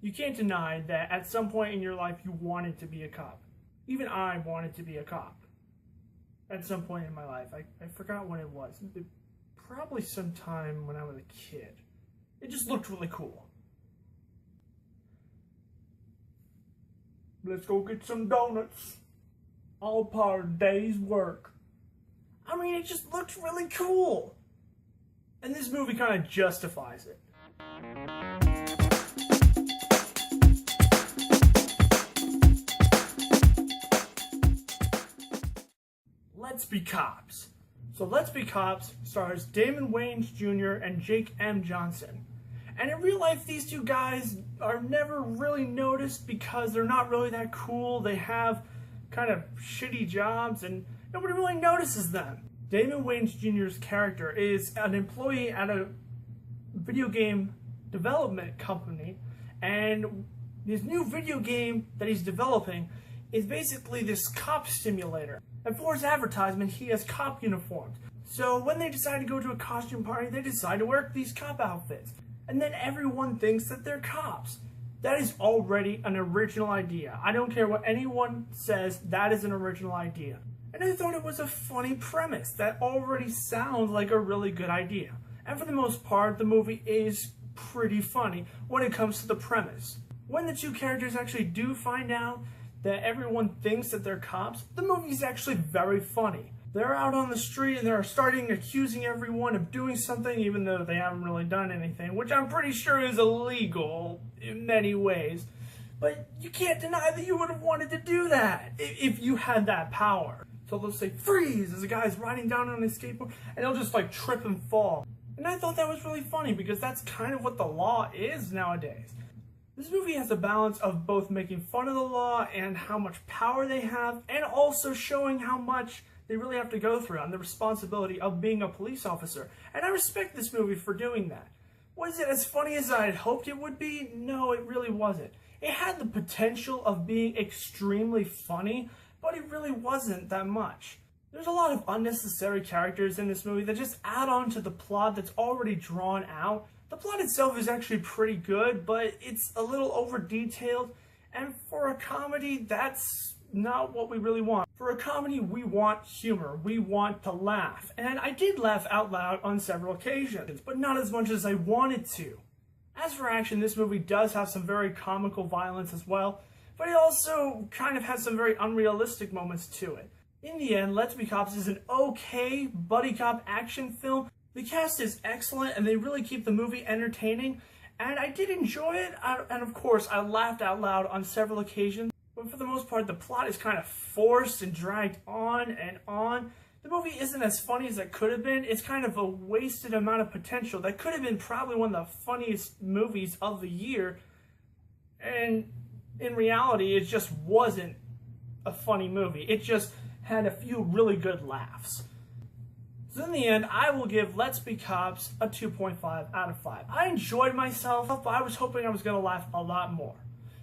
You can't deny that at some point in your life you wanted to be a cop. Even I wanted to be a cop. At some point in my life. I forgot when it was. Probably sometime when I was a kid. It just looked really cool. Let's go get some donuts. All part of the day's work. I mean, it just looked really cool. And this movie kind of justifies it. Let's Be Cops. So Let's Be Cops stars Damon Wayans Jr. and Jake M. Johnson. And in real life, these two guys are never really noticed because they're not really that cool. They have kind of shitty jobs and nobody really notices them. Damon Wayans Jr.'s character is an employee at a video game development company, and his new video game that he's developing is basically this cop simulator. And for his advertisement, he has cop uniforms. So when they decide to go to a costume party, they decide to wear these cop outfits. And then everyone thinks that they're cops. That is already an original idea. I don't care what anyone says, that is an original idea. And I thought it was a funny premise that already sounds like a really good idea. And for the most part, the movie is pretty funny when it comes to the premise. When the two characters actually do find out that everyone thinks that they're cops, the movie is actually very funny. They're out on the street and they're starting accusing everyone of doing something even though they haven't really done anything, which I'm pretty sure is illegal in many ways. But you can't deny that you would have wanted to do that if you had that power. So they'll say, freeze, as a guy's riding down on his skateboard, and he'll just like trip and fall. And I thought that was really funny because that's kind of what the law is nowadays. This movie has a balance of both making fun of the law and how much power they have, and also showing how much they really have to go through and the responsibility of being a police officer. And I respect this movie for doing that. Was it as funny as I had hoped it would be? No, it really wasn't. It had the potential of being extremely funny, but it really wasn't that much. There's a lot of unnecessary characters in this movie that just add on to the plot that's already drawn out. The plot itself is actually pretty good, but it's a little over-detailed, and for a comedy, that's not what we really want. For a comedy, we want humor. We want to laugh. And I did laugh out loud on several occasions, but not as much as I wanted to. As for action, this movie does have some very comical violence as well, but it also kind of has some very unrealistic moments to it. In the end, Let's Be Cops is an okay buddy cop action film. The cast is excellent and they really keep the movie entertaining, and I did enjoy it, and of course I laughed out loud on several occasions, but for the most part the plot is kind of forced and dragged on and on. The movie isn't as funny as it could have been. It's kind of a wasted amount of potential. That could have been probably one of the funniest movies of the year, and in reality it just wasn't a funny movie. It just had a few really good laughs. So in the end, I will give Let's Be Cops a 2.5 out of 5. I enjoyed myself, but I was hoping I was going to laugh a lot more.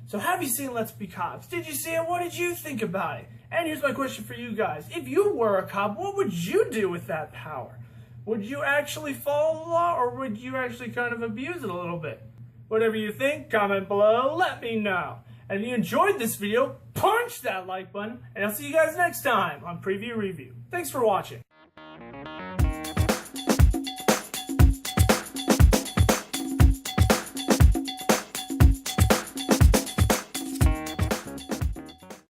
So have you seen Let's Be Cops? Did you see it? What did you think about it? And here's my question for you guys. If you were a cop, what would you do with that power? Would you actually follow the law, or would you actually kind of abuse it a little bit? Whatever you think, comment below, let me know. And if you enjoyed this video, punch that like button, and I'll see you guys next time on Preview Review. Thanks for watching.